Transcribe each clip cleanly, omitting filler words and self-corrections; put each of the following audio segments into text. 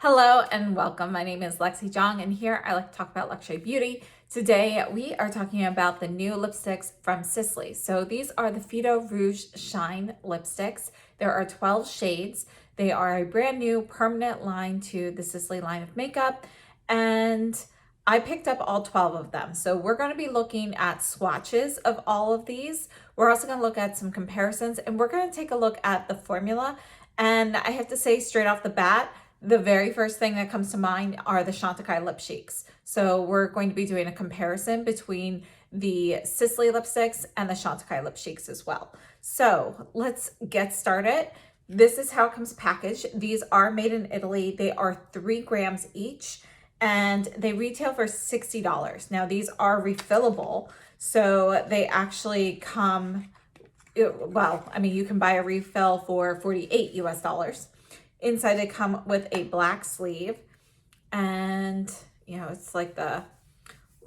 Hello and welcome. My name is Lexi Jong and here I like to talk about luxury beauty. Today we are talking about the new lipsticks from Sisley. So these are the Phyto-Rouge Shine lipsticks. There are 12 shades. They are a brand new permanent line to the Sisley line of makeup, and I picked up all 12 of them. So we're going to be looking at swatches of all of these. We're also going to look at some comparisons, and we're going to take a look at the formula. And I have to say straight off the bat, the very first thing that comes to mind are the Chantecaille lip cheeks. So we're going to be doing a comparison between the Sisley lipsticks and the Chantecaille lip cheeks as well. So let's get started. This is how it comes packaged. These are made in Italy. They are 3 grams each and they retail for $60. Now these are refillable. So they actually come, well, I mean, you can buy a refill for 48 US dollars. Inside they come with a black sleeve, and it's like the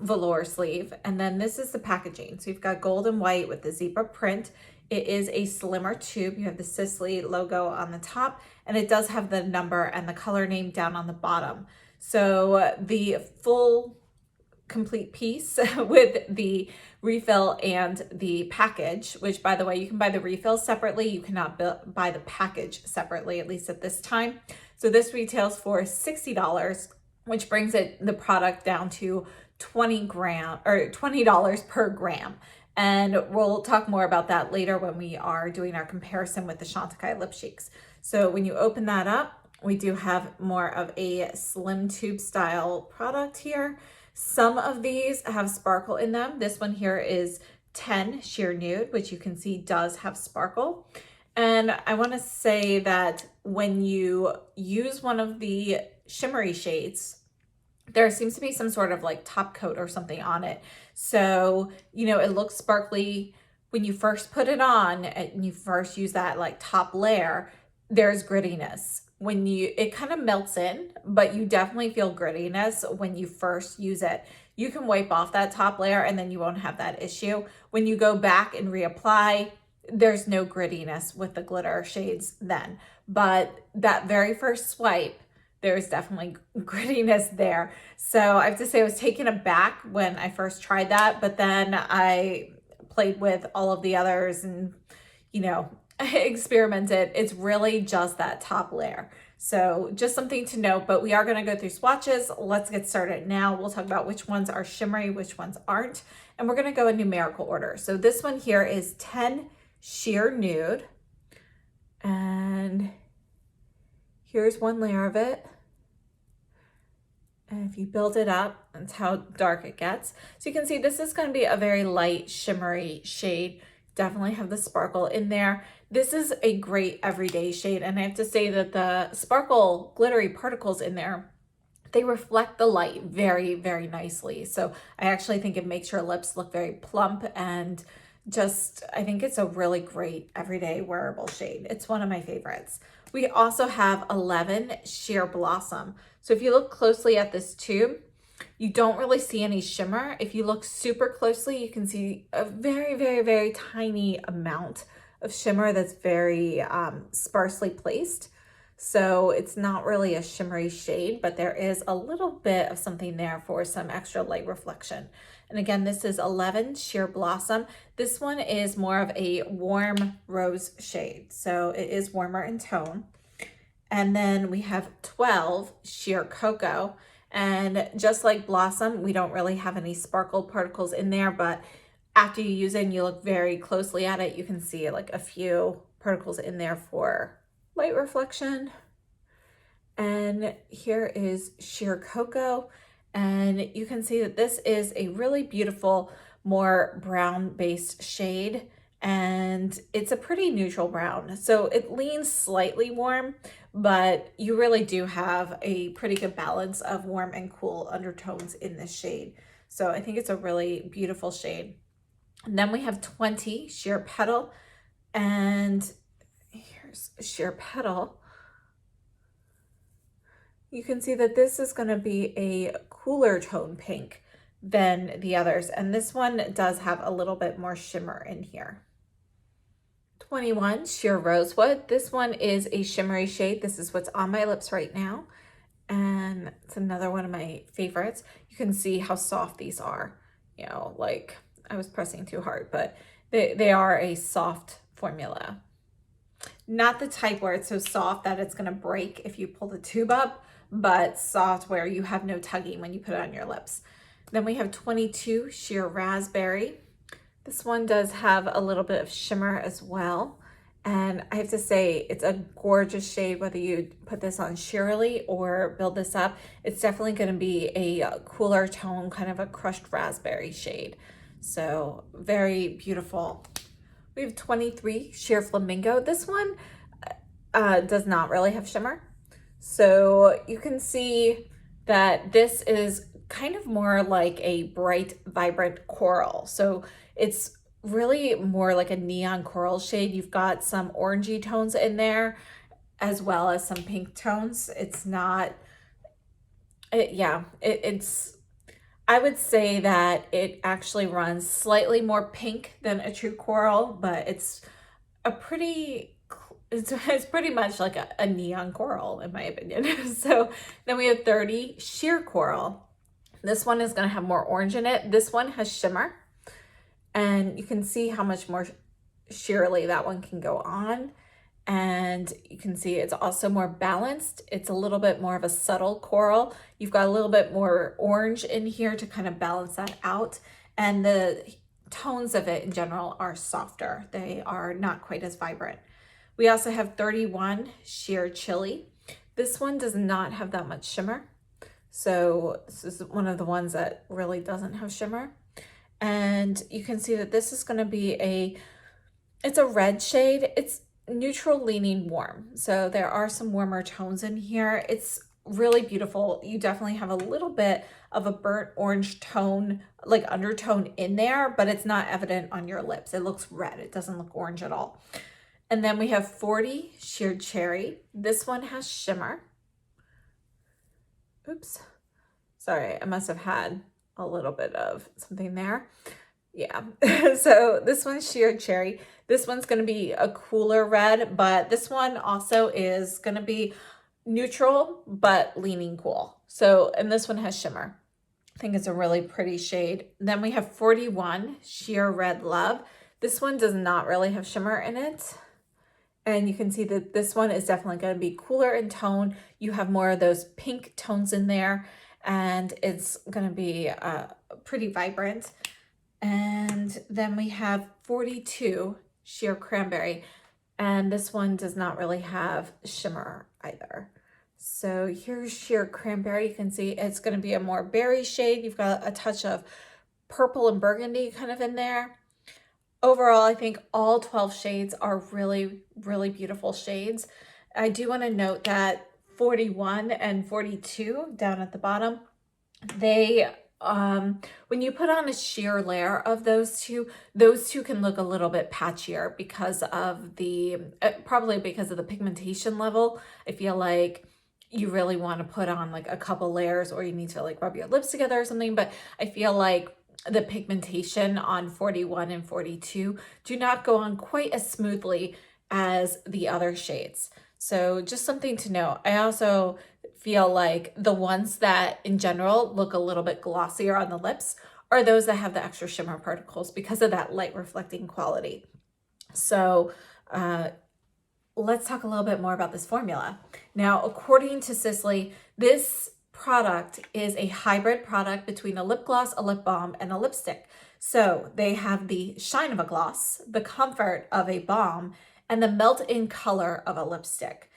velour sleeve. And then this is the packaging. So you've got gold and white with the zebra print. It is a slimmer tube. You have the Sisley logo on the top, and it does have the number and the color name down on the bottom. So the full complete piece with the refill and the package, which by the way, you can buy the refill separately. You cannot buy the package separately, at least at this time. So this retails for $60, which brings the product down to $20 per gram. And we'll talk more about that later when we are doing our comparison with the Chantecaille lip cheeks. So when you open that up, we do have more of a slim tube style product here. Some of these have sparkle in them. This one here is 10 Sheer Nude, which you can see does have sparkle. And I want to say that when you use one of the shimmery shades, there seems to be some sort of like top coat or something on it. So, it looks sparkly when you first put it on and you first use that like top layer, there's grittiness. It kind of melts in, but you definitely feel grittiness when you first use it. You can wipe off that top layer and then you won't have that issue. When you go back and reapply, there's no grittiness with the glitter shades then. But that very first swipe, there's definitely grittiness there. So I have to say I was taken aback when I first tried that, but then I played with all of the others and, experimented. It's really just that top layer. So just something to note, but we are going to go through swatches. Let's get started now. We'll talk about which ones are shimmery, which ones aren't, and we're going to go in numerical order. So this one here is 10 Sheer Nude, and here's one layer of it. And if you build it up, that's how dark it gets. So you can see this is going to be a very light shimmery shade. Definitely have the sparkle in there. This is a great everyday shade, and I have to say that the sparkle glittery particles in there, they reflect the light very, very nicely. So I actually think it makes your lips look very plump, and I think it's a really great everyday wearable shade. It's one of my favorites. We also have 11 Sheer Blossom. So if you look closely at this tube, you don't really see any shimmer. If you look super closely, you can see a very, very, very tiny amount of shimmer that's very sparsely placed. So it's not really a shimmery shade, but there is a little bit of something there for some extra light reflection. And again, this is 11 Sheer Blossom. This one is more of a warm rose shade, so it is warmer in tone. And then we have 12 Sheer Cocoa. And just like Blossom, we don't really have any sparkle particles in there, but after you use it and you look very closely at it, you can see like a few particles in there for light reflection. And here is Sheer Cocoa. And you can see that this is a really beautiful, more brown-based shade. And it's a pretty neutral brown. So it leans slightly warm, but you really do have a pretty good balance of warm and cool undertones in this shade. So I think it's a really beautiful shade. And then we have 20 Sheer Petal, and here's Sheer Petal. You can see that this is going to be a cooler tone pink than the others, and this one does have a little bit more shimmer in here. 21 Sheer Rosewood. This one is a shimmery shade. This is what's on my lips right now. And it's another one of my favorites. You can see how soft these are. You know, like I was pressing too hard, but they are a soft formula. Not the type where it's so soft that it's gonna break if you pull the tube up, but soft where you have no tugging when you put it on your lips. Then we have 22 Sheer Raspberry. This one does have a little bit of shimmer as well. And I have to say, it's a gorgeous shade, whether you put this on sheerly or build this up. It's definitely gonna be a cooler tone, kind of a crushed raspberry shade. So very beautiful. We have 23 Sheer Flamingo. This one does not really have shimmer. So you can see that this is kind of more like a bright, vibrant coral. So it's really more like a neon coral shade. You've got some orangey tones in there as well as some pink tones. It's not, it's, I would say that it actually runs slightly more pink than a true coral, but it's a pretty, it's pretty much like a neon coral in my opinion. So then we have 30 Sheer Coral. This one is going to have more orange in it. This one has shimmer. And you can see how much more sheerly that one can go on. And you can see it's also more balanced. It's a little bit more of a subtle coral. You've got a little bit more orange in here to kind of balance that out. And the tones of it in general are softer. They are not quite as vibrant. We also have 31 Sheer Chili. This one does not have that much shimmer. So this is one of the ones that really doesn't have shimmer. And you can see that this is going to be it's a red shade. It's neutral leaning warm. So there are some warmer tones in here. It's really beautiful. You definitely have a little bit of a burnt orange tone, like undertone in there, but it's not evident on your lips. It looks red. It doesn't look orange at all. And then we have 40 Sheer Cherry. This one has shimmer. Oops. Sorry, I must have had a little bit of something there. Yeah. So this one's Sheer Cherry. This one's going to be a cooler red, but this one also is going to be neutral, but leaning cool. So, and this one has shimmer. I think it's a really pretty shade. Then we have 41 Sheer Red Love. This one does not really have shimmer in it. And you can see that this one is definitely going to be cooler in tone. You have more of those pink tones in there, and it's going to be pretty vibrant. And then we have 42 Sheer Cranberry, and this one does not really have shimmer either. So here's Sheer Cranberry. You can see it's going to be a more berry shade. You've got a touch of purple and burgundy kind of in there. Overall, I think all 12 shades are really, really beautiful shades. I do want to note that 41 and 42 down at the bottom, they when you put on a sheer layer of those two can look a little bit patchier because of the probably because of the pigmentation level. I feel like you really want to put on like a couple layers, or you need to like rub your lips together or something, but I feel like the pigmentation on 41 and 42 do not go on quite as smoothly as the other shades. So just something to know. I also feel like the ones that in general look a little bit glossier on the lips are those that have the extra shimmer particles because of that light reflecting quality. So let's talk a little bit more about this formula. Now, according to Sisley, this product is a hybrid product between a lip gloss, a lip balm, and a lipstick. So they have the shine of a gloss, the comfort of a balm, and the melt-in color of a lipstick.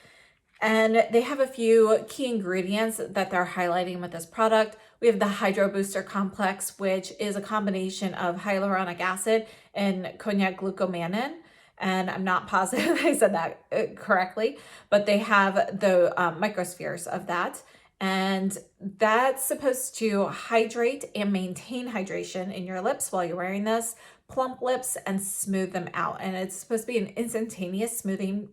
And they have a few key ingredients that they're highlighting with this product. We have the Hydro Booster Complex, which is a combination of hyaluronic acid and cognac glucomannan. And I'm not positive I said that correctly, but they have the microspheres of that. And that's supposed to hydrate and maintain hydration in your lips while you're wearing this, plump lips, and smooth them out. And it's supposed to be an instantaneous smoothing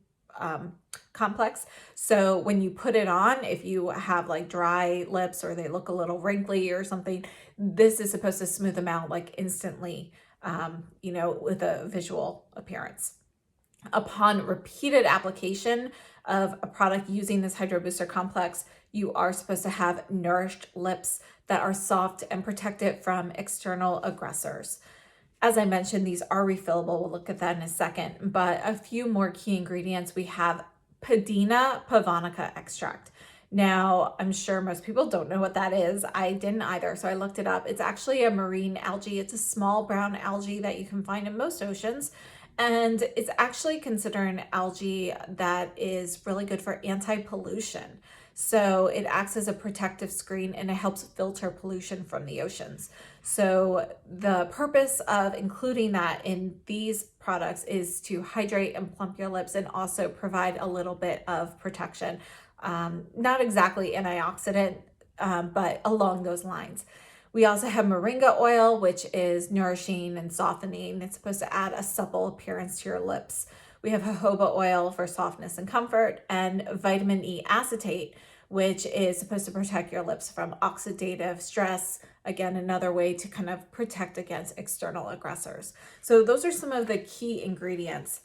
complex. So when you put it on, if you have like dry lips or they look a little wrinkly or something, this is supposed to smooth them out like instantly, you know, with a visual appearance. Upon repeated application of a product using this Hydro Booster Complex, you are supposed to have nourished lips that are soft and protected from external aggressors. As I mentioned, these are refillable. We'll look at that in a second, but a few more key ingredients. We have PADINA PAVONICA extract. Now, I'm sure most people don't know what that is. I didn't either, so I looked it up. It's actually a marine algae. It's a small brown algae that you can find in most oceans. And it's actually considered an algae that is really good for anti-pollution. So it acts as a protective screen and it helps filter pollution from the oceans. So the purpose of including that in these products is to hydrate and plump your lips and also provide a little bit of protection. Not exactly antioxidant, but along those lines. We also have moringa oil, which is nourishing and softening. It's supposed to add a supple appearance to your lips. We have jojoba oil for softness and comfort, and vitamin E acetate, which is supposed to protect your lips from oxidative stress. Again, another way to kind of protect against external aggressors. So those are some of the key ingredients.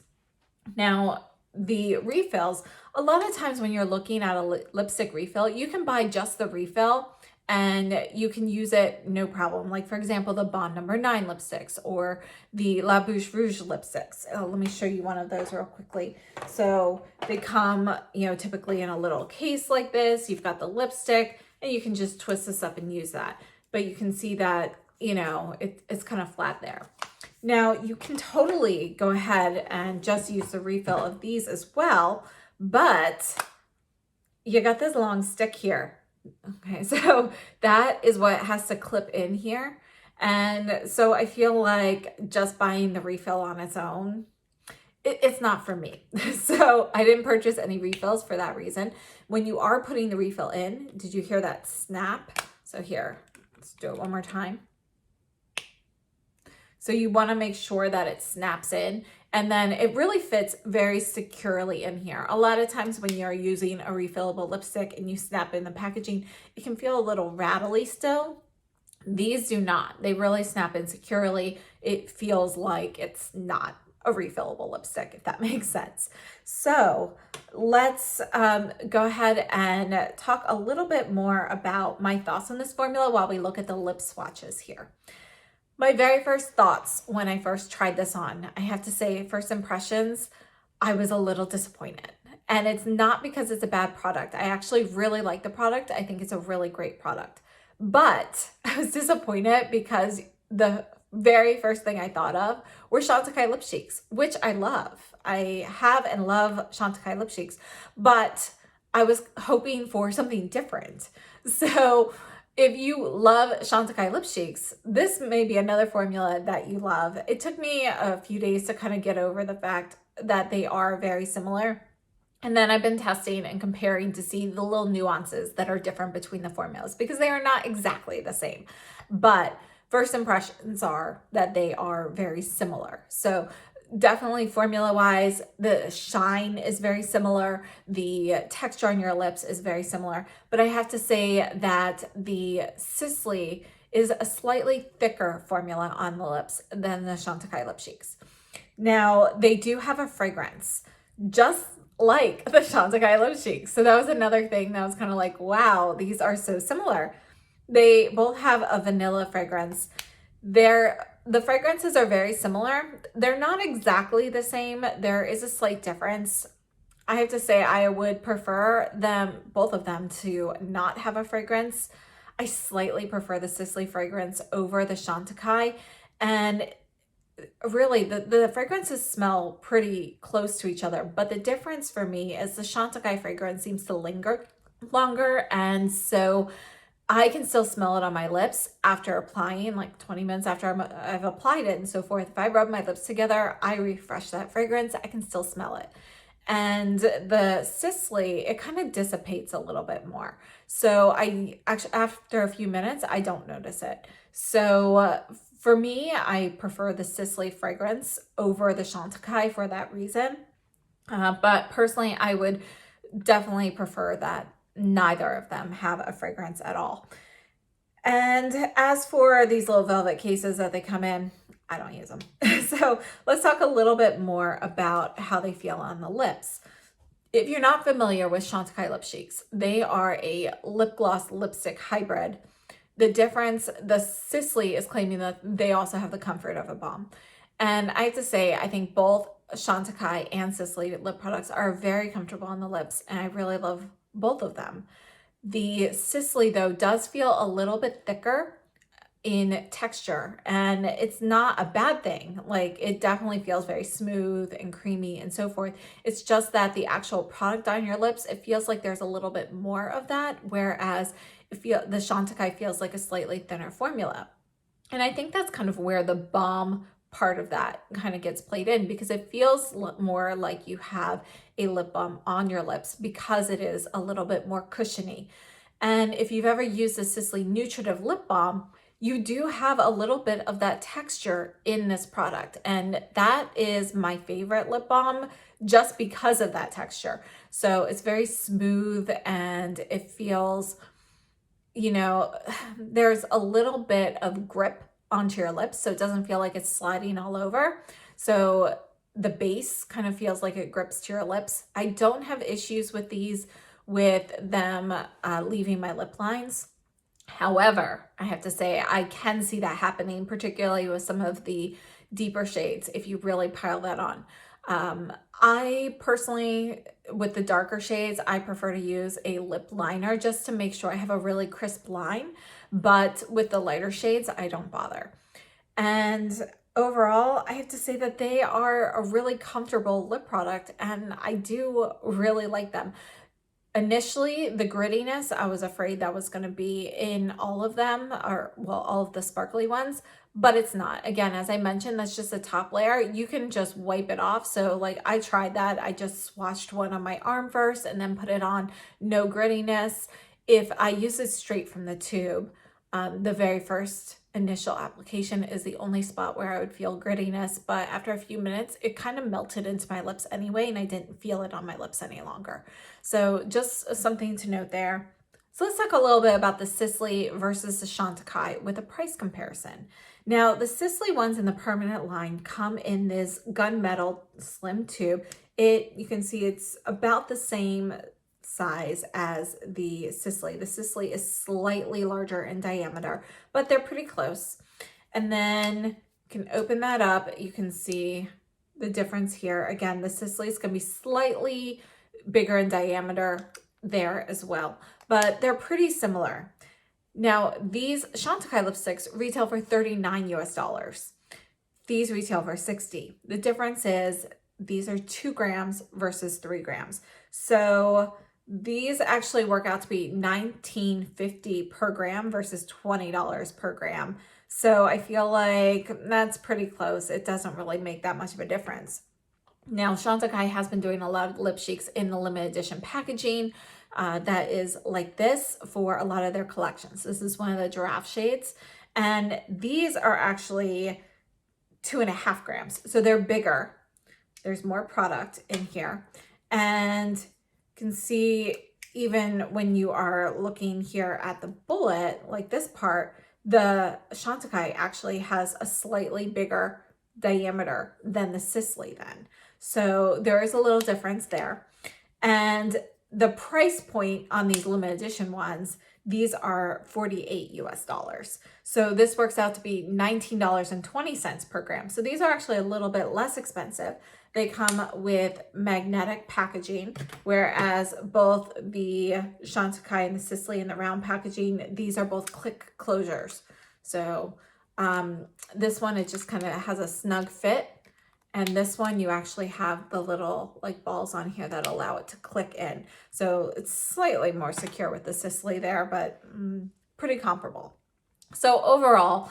Now, the refills, a lot of times when you're looking at a lipstick refill, you can buy just the refill and you can use it no problem. Like for example, the Bond No. 9 lipsticks or the La Bouche Rouge lipsticks. Let me show you one of those real quickly. So they come, typically in a little case like this. You've got the lipstick and you can just twist this up and use that. But you can see that, it's kind of flat there. Now you can totally go ahead and just use the refill of these as well, but you got this long stick here. Okay, so that is what has to clip in here. And so I feel like just buying the refill on its own, it's not for me. So I didn't purchase any refills for that reason. When you are putting the refill in, did you hear that snap? So here, let's do it one more time. So you want to make sure that it snaps in and then it really fits very securely in here. A lot of times when you're using a refillable lipstick and you snap in the packaging, it can feel a little rattly still. These do not. They really snap in securely. It feels like it's not a refillable lipstick, if that makes sense. So let's go ahead and talk a little bit more about my thoughts on this formula while we look at the lip swatches here. My very first thoughts when I first tried this on, I have to say, first impressions, I was a little disappointed. And it's not because it's a bad product. I actually really like the product. I think it's a really great product. But I was disappointed because the very first thing I thought of were Chantecaille lip cheeks, which I love. I have and love Chantecaille lip cheeks, but I was hoping for something different. So if you love Chantecaille lip cheeks, this may be another formula that you love. It took me a few days to kind of get over the fact that they are very similar. And then I've been testing and comparing to see the little nuances that are different between the formulas because they are not exactly the same. But first impressions are that they are very similar. So definitely formula-wise, the shine is very similar. The texture on your lips is very similar. But I have to say that the Sisley is a slightly thicker formula on the lips than the Chantecaille lip cheeks. Now, they do have a fragrance, just like the Chantecaille lip cheeks. So that was another thing that was kind of like, wow, these are so similar. They both have a vanilla fragrance. The fragrances are very similar. They're not exactly the same. There is a slight difference. I have to say I would prefer both of them to not have a fragrance. I slightly prefer the Sisley fragrance over the Chantecaille. And really the fragrances smell pretty close to each other. But the difference for me is the Chantecaille fragrance seems to linger longer. And so I can still smell it on my lips after applying, like 20 minutes after I've applied it and so forth. If I rub my lips together, I refresh that fragrance, I can still smell it. And the Sisley, it kind of dissipates a little bit more. So I actually, after a few minutes, I don't notice it. So for me, I prefer the Sisley fragrance over the Chantecaille for that reason. But personally, I would definitely prefer that neither of them have a fragrance at all. And as for these little velvet cases that they come in, I don't use them. So let's talk a little bit more about how they feel on the lips. If you're not familiar with Chantecaille Lip Cheeks, they are a lip gloss lipstick hybrid. The difference, the Sisley is claiming that they also have the comfort of a balm. And I have to say, I think both Chantecaille and Sisley lip products are very comfortable on the lips, and I really love both of them. The Sisley, though, does feel a little bit thicker in texture, and it's not a bad thing. Like, it definitely feels very smooth and creamy and so forth. It's just that the actual product on your lips, it feels like there's a little bit more of that, whereas the Chantecaille feels like a slightly thinner formula. And I think that's kind of where the balm part of that kind of gets played in, because it feels more like you have a lip balm on your lips because it is a little bit more cushiony. And if you've ever used the Sisley Nutritive Lip Balm, you do have a little bit of that texture in this product. And that is my favorite lip balm just because of that texture. So it's very smooth and it feels, you know, there's a little bit of grip onto your lips, so it doesn't feel like it's sliding all over. So the base kind of feels like it grips to your lips. I don't have issues with these, with them leaving my lip lines. However, I have to say, I can see that happening, particularly with some of the deeper shades, if you really pile that on. I personally, with the darker shades, I prefer to use a lip liner just to make sure I have a really crisp line. But with the lighter shades, I don't bother. And overall, I have to say that they are a really comfortable lip product, and I do really like them. Initially, the grittiness, I was afraid that was going to be in all of them, or well, all of the sparkly ones, but it's not. Again, as I mentioned, that's just a top layer. You can just wipe it off. So like I tried that. I just swatched one on my arm first and then put it on. No grittiness. If I use it straight from the tube, the very first initial application is the only spot where I would feel grittiness, but after a few minutes, it kind of melted into my lips anyway, and I didn't feel it on my lips any longer. So just something to note there. So let's talk a little bit about the Sisley versus the Chantecaille with a price comparison. Now, the Sisley ones in the permanent line come in this gunmetal slim tube. You can see it's about the same size as the Sisley. The Sisley is slightly larger in diameter, but they're pretty close. And then you can open that up. You can see the difference here. Again, the Sisley is going to be slightly bigger in diameter there as well, but they're pretty similar. Now, these Chantecaille lipsticks retail for $39 US. These retail for $60. The difference is these are 2 grams versus 3 grams. So these actually work out to be $19.50 per gram versus $20 per gram. So I feel like that's pretty close. It doesn't really make that much of a difference. Now, Chantecaille has been doing a lot of lip cheeks in the limited edition packaging that is like this for a lot of their collections. This is one of the giraffe shades, and these are actually 2.5 grams. So they're bigger. There's more product in here. And can see even when you are looking here at the bullet, like this part, the Chantecaille actually has a slightly bigger diameter than the Sisley then. So there is a little difference there. And the price point on these limited edition ones, these are $48 US. So this works out to be $19.20 per gram. So these are actually a little bit less expensive. They come with magnetic packaging, whereas both the Chantecaille and the Sisley in the round packaging, these are both click closures. So this one, it just kind of has a snug fit. And this one, you actually have the little like balls on here that allow it to click in. So it's slightly more secure with the Sisley there, but pretty comparable. So overall,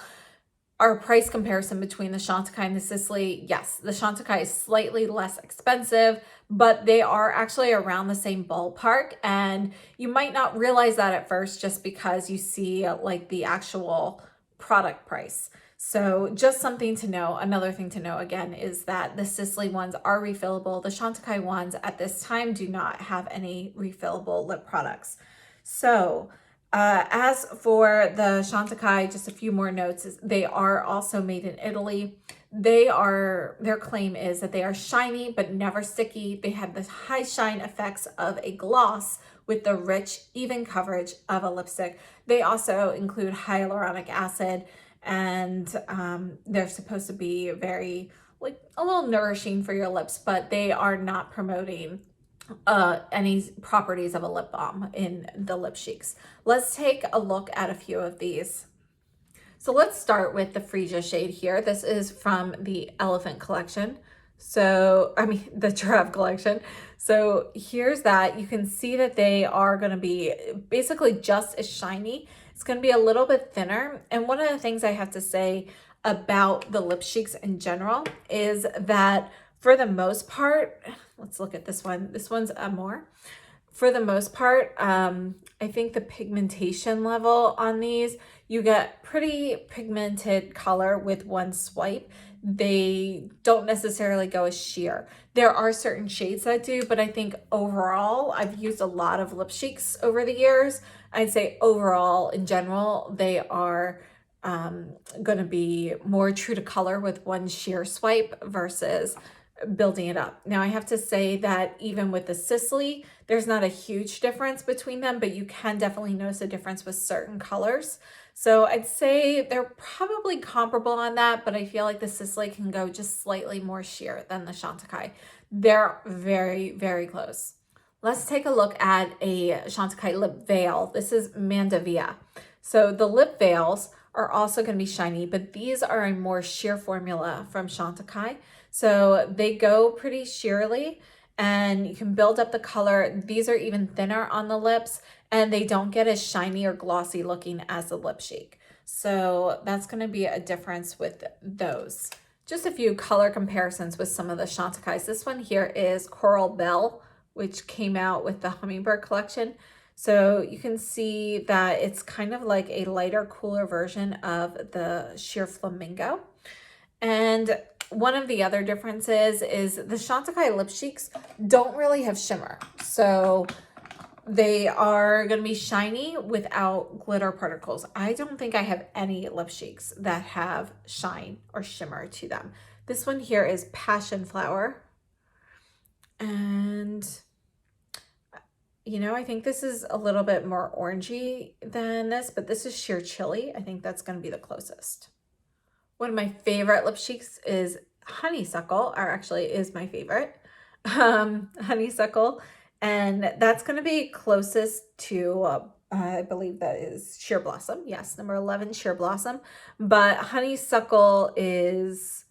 our price comparison between the Chantecaille and the Sisley, yes, the Chantecaille is slightly less expensive, but they are actually around the same ballpark. And you might not realize that at first just because you see like the actual product price. So just something to know. Another thing to know again is that the Sisley ones are refillable. The Chantecaille ones at this time do not have any refillable lip products. So As for the Chantecaille, just a few more notes. They are also made in Italy. Their claim is that they are shiny but never sticky. They have the high shine effects of a gloss with the rich, even coverage of a lipstick. They also include hyaluronic acid, and they're supposed to be very, like, a little nourishing for your lips, but they are not promoting any properties of a lip balm in the Lip Cheeks. Let's take a look at a few of these. So let's start with the Freesia shade here. This is from the Elephant collection. So, I mean, the Giraffe collection. So here's that. You can see that they are going to be basically just as shiny. It's going to be a little bit thinner. And one of the things I have to say about the Lip Cheeks in general is that for the most part, let's look at this one. This one's Amore. For the most part, I think the pigmentation level on these, you get pretty pigmented color with one swipe. They don't necessarily go as sheer. There are certain shades that do, but I think overall, I've used a lot of Lip Cheeks over the years. I'd say overall, in general, they are going to be more true to color with one sheer swipe versus building it up. Now, I have to say that even with the Sisley, there's not a huge difference between them, but you can definitely notice a difference with certain colors. So I'd say they're probably comparable on that, but I feel like the Sisley can go just slightly more sheer than the Chantecaille. They're very, very close. Let's take a look at a Chantecaille lip veil. This is Mandavia. So the lip veils are also going to be shiny, but these are a more sheer formula from Chantecaille. So they go pretty sheerly and you can build up the color. These are even thinner on the lips and they don't get as shiny or glossy looking as the Lip Cheek. So that's going to be a difference with those. Just a few color comparisons with some of the Chantecailles. This one here is Coral Belle, which came out with the Hummingbird collection. So you can see that it's kind of like a lighter, cooler version of the Sheer Flamingo. And one of the other differences is the Chantecaille Lip Cheeks don't really have shimmer. So they are going to be shiny without glitter particles. I don't think I have any lip cheeks that have shine or shimmer to them. This one here is Passion Flower. And, you know, I think this is a little bit more orangey than this, but this is Sheer Chili. I think that's going to be the closest. One of my favorite lip cheeks is Honeysuckle, or actually is my favorite, Honeysuckle. And that's going to be closest to, I believe that is Sheer Blossom. Yes, number 11, Sheer Blossom. But Honeysuckle is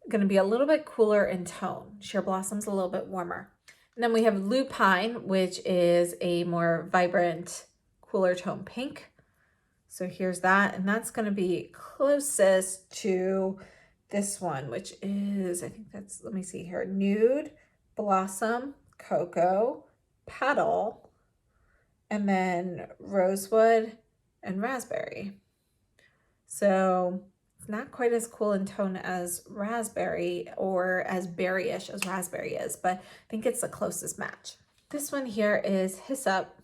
going to be a little bit cooler in tone. Sheer Blossom's a little bit warmer. And then we have Lupine, which is a more vibrant, cooler tone pink. So here's that, and that's going to be closest to this one, which is, I think that's, let me see here, Nude, Blossom, Cocoa, Petal, and then Rosewood and Raspberry. So it's not quite as cool in tone as Raspberry or as berryish as Raspberry is, but I think it's the closest match. This one here is Hyssop.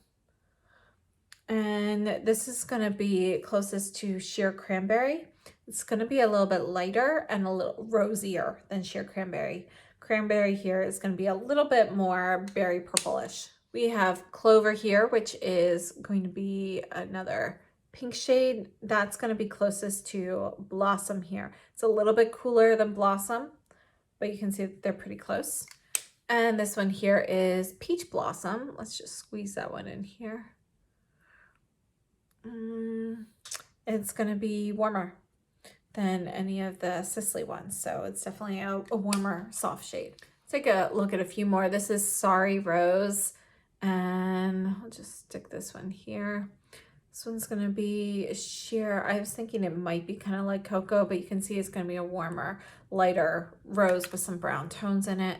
And this is going to be closest to Sheer Cranberry. It's going to be a little bit lighter and a little rosier than Sheer Cranberry. Cranberry here is going to be a little bit more berry purplish. We have Clover here, which is going to be another pink shade. That's going to be closest to Blossom here. It's a little bit cooler than Blossom, but you can see that they're pretty close. And this one here is Peach Blossom. Let's just squeeze that one in here. It's going to be warmer than any of the Sisley ones, so it's definitely a warmer, soft shade. Let's take a look at a few more. This is Sorry Rose, and I'll just stick this one here. This one's going to be sheer. I was thinking it might be kind of like cocoa, but you can see it's going to be a warmer, lighter rose with some brown tones in it.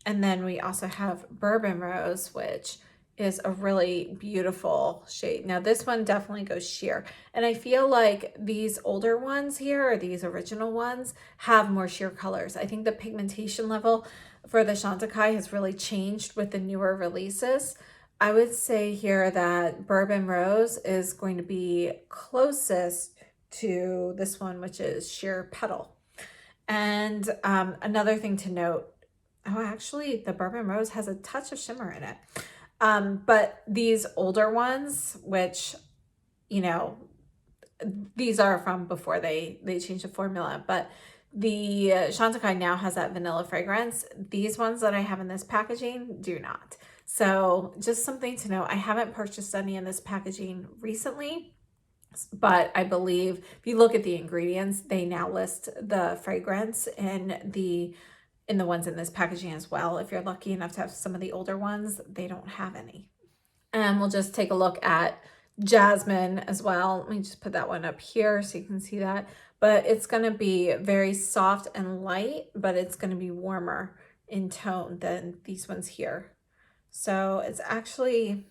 And then we also have Bourbon Rose, which is a really beautiful shade. Now this one definitely goes sheer, and I feel like these older ones here, or these original ones, have more sheer colors. I think the pigmentation level for the Chantecaille has really changed with the newer releases. I would say here that Bourbon Rose is going to be closest to this one, which is Sheer Petal. And another thing to note, oh, actually, the Bourbon Rose has a touch of shimmer in it. But these older ones, which, you know, these are from before they changed the formula, but the Chantecaille now has that vanilla fragrance. These ones that I have in this packaging do not. So just something to know. I haven't purchased any in this packaging recently, but I believe if you look at the ingredients, they now list the fragrance in the ones in this packaging as well. If you're lucky enough to have some of the older ones, they don't have any. And we'll just take a look at Jasmine as well. Let me just put that one up here so you can see that. But it's going to be very soft and light, but it's going to be warmer in tone than these ones here. So it's actually,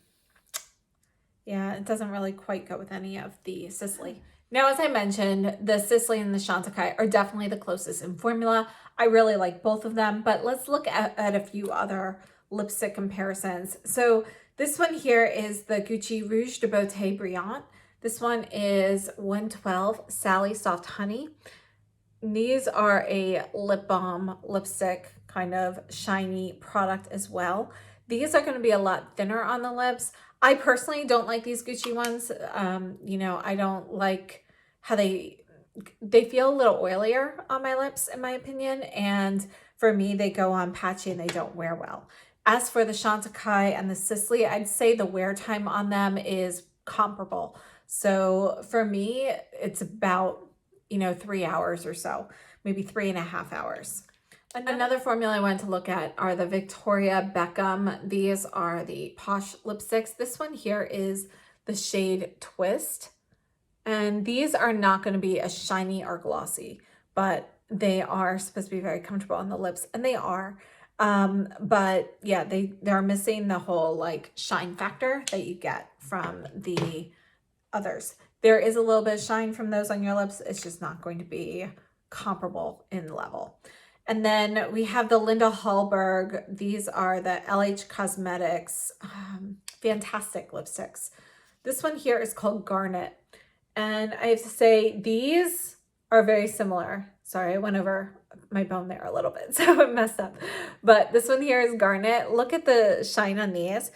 yeah, it doesn't really quite go with any of the Sisley. Now, as I mentioned, the Sisley and the Chantecaille are definitely the closest in formula. I really like both of them, but let's look at a few other lipstick comparisons. So this one here is the Gucci Rouge de Beauté Brillant. This one is 112 Sally Soft Honey. These are a lip balm lipstick, kind of shiny product as well. These are going to be a lot thinner on the lips. I personally don't like these Gucci ones. You know, I don't like how they feel a little oilier on my lips, in my opinion. And for me, they go on patchy and they don't wear well. As for the Chantecaille and the Sisley, I'd say the wear time on them is comparable. So for me, it's about, you know, 3 hours or so, maybe 3.5 hours. Another formula I wanted to look at are the Victoria Beckham. These are the Posh lipsticks. This one here is the shade Twist. And these are not going to be as shiny or glossy, but they are supposed to be very comfortable on the lips, and they are. But yeah, they're missing the whole like shine factor that you get from the others. There is a little bit of shine from those on your lips. It's just not going to be comparable in level. And then we have the Linda Hallberg. These are the LH Cosmetics fantastic lipsticks. This one here is called Garnet. And I have to say, these are very similar. Sorry, I went over my bone there a little bit, so it messed up. But this one here is Garnet. Look at the shine on these.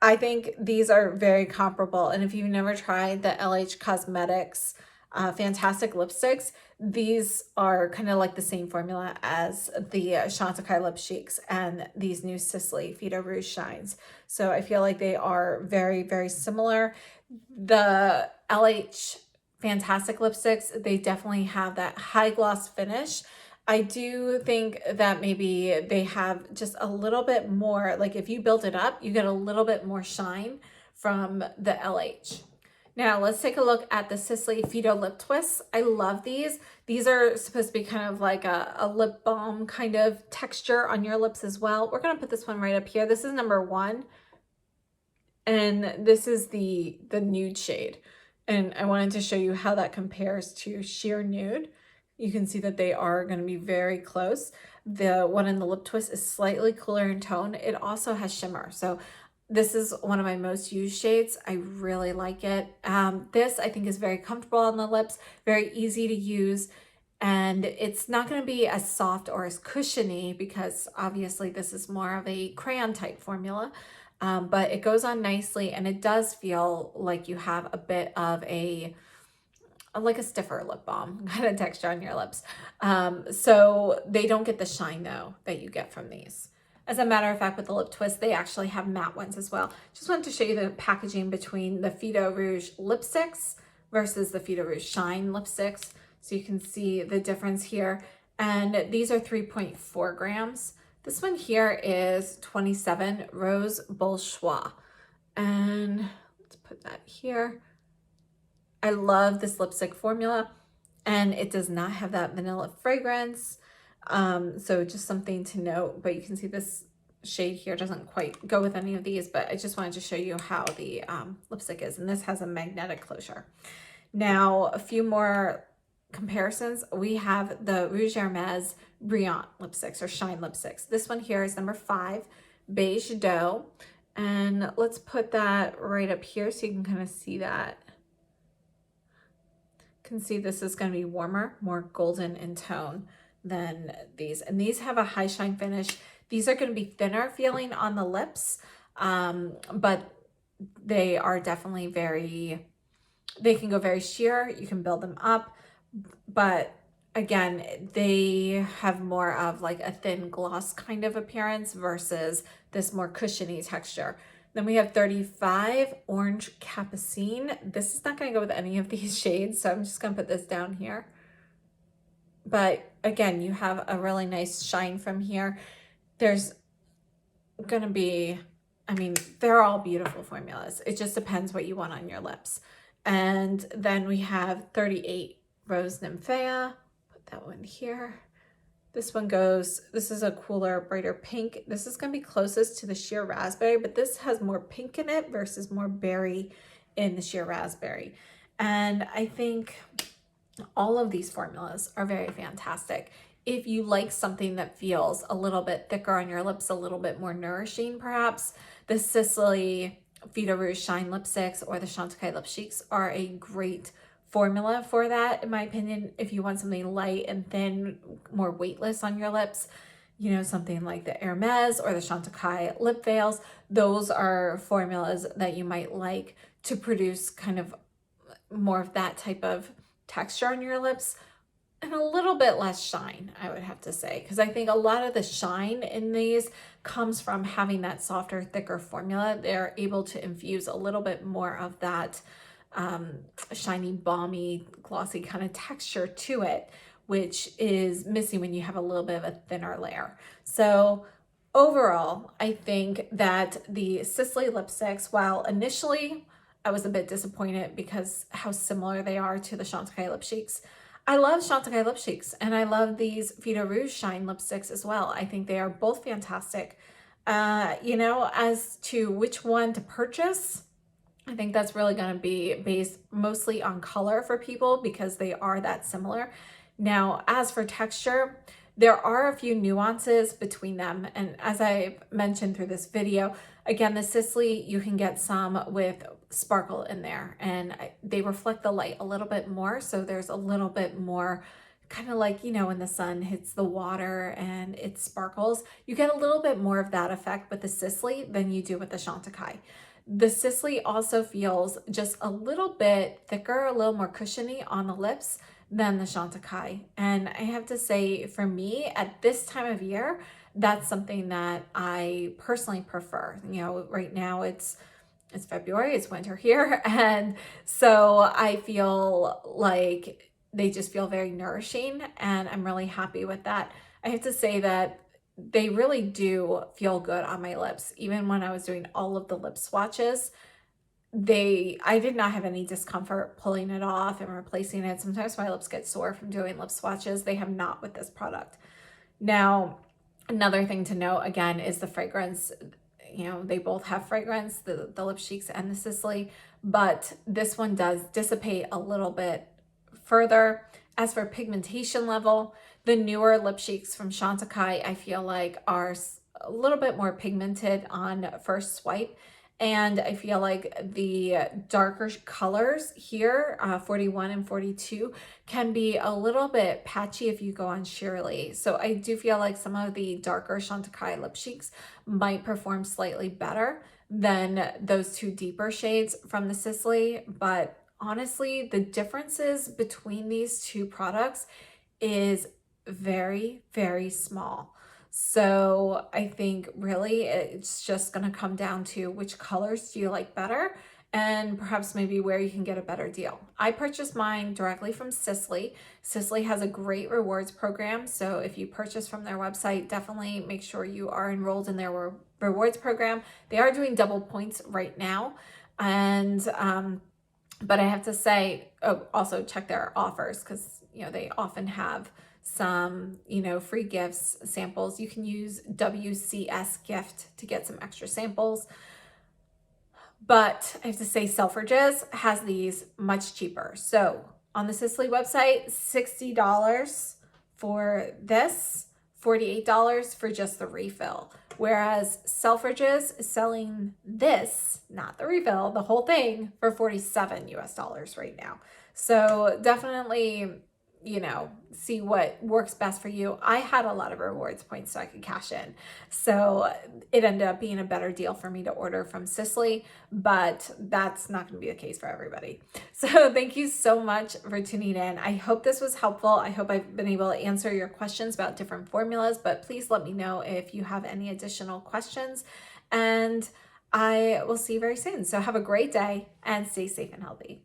I think these are very comparable. And if you've never tried the LH Cosmetics fantastic lipsticks, these are kind of like the same formula as the Chantecaille Lip Cheeks and these new Sisley Phito-ROUGE shines. So I feel like they are very, very similar. The LH fantastic lipsticks, they definitely have that high gloss finish. I do think that maybe they have just a little bit more, like if you build it up, you get a little bit more shine from the LH. Now let's take a look at the Sisley Phyto Lip Twists. I love these. These are supposed to be kind of like a lip balm kind of texture on your lips as well. We're gonna put this one right up here. This is number 1. And this is the nude shade. And I wanted to show you how that compares to Sheer Nude. You can see that they are going to be very close. The one in the lip twist is slightly cooler in tone. It also has shimmer. So this is one of my most used shades. I really like it. This I think is very comfortable on the lips, very easy to use. And it's not going to be as soft or as cushiony because obviously this is more of a crayon type formula. But it goes on nicely and it does feel like you have a bit of like a stiffer lip balm kind of texture on your lips. So they don't get the shine though that you get from these. As a matter of fact, with the lip twist, they actually have matte ones as well. Just wanted to show you the packaging between the Phito-ROUGE lipsticks versus the Phito-ROUGE Shine lipsticks. So you can see the difference here. And these are 3.4 grams. This one here is 27 Rose Bourgeois. And let's put that here. I love this lipstick formula and it does not have that vanilla fragrance. So just something to note, but you can see this shade here doesn't quite go with any of these, but I just wanted to show you how the lipstick is. And this has a magnetic closure. Now, a few more comparisons. We have the Rouge Hermes Brillant lipsticks or Shine lipsticks. This one here is number 5, Beige Dough. And let's put that right up here so you can kind of see that. You can see this is going to be warmer, more golden in tone than these. And these have a high shine finish. These are going to be thinner feeling on the lips, but they are definitely they can go very sheer. You can build them up, but again, they have more of like a thin gloss kind of appearance versus this more cushiony texture. Then we have 35 Orange Capucine. This is not going to go with any of these shades, so I'm just going to put this down here. But again, you have a really nice shine from here. There's going to be, I mean, they're all beautiful formulas. It just depends what you want on your lips. And then we have 38 Rose Nymphea. Put that one here. This one goes, this is a cooler, brighter pink. This is going to be closest to the sheer raspberry, but this has more pink in it versus more berry in the sheer raspberry. And I think all of these formulas are very fantastic. If you like something that feels a little bit thicker on your lips, a little bit more nourishing perhaps, the SISLEY Phyto-ROUGE Shine Lipsticks or the Chantecaille Lip Cheeks are a great formula for that, in my opinion. If you want something light and thin, more weightless on your lips, you know, something like the Hermes or the Chantecaille lip veils, those are formulas that you might like to produce kind of more of that type of texture on your lips and a little bit less shine, I would have to say, because I think a lot of the shine in these comes from having that softer, thicker formula. They're able to infuse a little bit more of that shiny, balmy, glossy kind of texture to it, which is missing when you have a little bit of a thinner layer. So overall, I think that the SISLEY lipsticks, while initially I was a bit disappointed because how similar they are to the Chantecaille Lip Cheeks, I love Chantecaille Lip Cheeks and I love these Phyto-ROUGE Shine lipsticks as well. I think they are both fantastic. You know, as to which one to purchase, I think that's really going to be based mostly on color for people because they are that similar. Now, as for texture, there are a few nuances between them. And as I've mentioned through this video, again, the SISLEY, you can get some with sparkle in there and they reflect the light a little bit more. So there's a little bit more kind of like, you know, when the sun hits the water and it sparkles, you get a little bit more of that effect with the SISLEY than you do with the Chantecaille. The SISLEY also feels just a little bit thicker, a little more cushiony on the lips than the Chantecaille. And I have to say, for me, at this time of year, that's something that I personally prefer. You know, right now it's February, it's winter here. And so I feel like they just feel very nourishing and I'm really happy with that. I have to say that they really do feel good on my lips. Even when I was doing all of the lip swatches, I did not have any discomfort pulling it off and replacing it. Sometimes my lips get sore from doing lip swatches. They have not with this product. Now, another thing to note again is the fragrance. You know, they both have fragrance, the Lip Cheeks and the SISLEY, but this one does dissipate a little bit further. As for pigmentation level, the newer Lip Cheeks from Chantecaille, I feel like are a little bit more pigmented on first swipe. And I feel like the darker colors here, 41 and 42, can be a little bit patchy if you go on sheerly. So I do feel like some of the darker Chantecaille Lip Cheeks might perform slightly better than those two deeper shades from the SISLEY. But honestly, the differences between these two products is very, very small. So I think really it's just going to come down to which colors do you like better and perhaps maybe where you can get a better deal. I purchased mine directly from SISLEY. SISLEY has a great rewards program. So if you purchase from their website, definitely make sure you are enrolled in their rewards program. They are doing double points right now. And, but I have to say, also check their offers because, you know, they often have some, you know, free gifts, samples. You can use WCS gift to get some extra samples. But I have to say Selfridges has these much cheaper. So on the SISLEY website, $60 for this, $48 for just the refill. whereas Selfridges is selling this, not the refill, the whole thing, for 47 US dollars right now. So definitely, you know, see what works best for you. I had a lot of rewards points so I could cash in. So it ended up being a better deal for me to order from Sisley, but that's not going to be the case for everybody. So thank you so much for tuning in. I hope this was helpful. I hope I've been able to answer your questions about different formulas, but please let me know if you have any additional questions, and I will see you very soon. So have a great day and stay safe and healthy.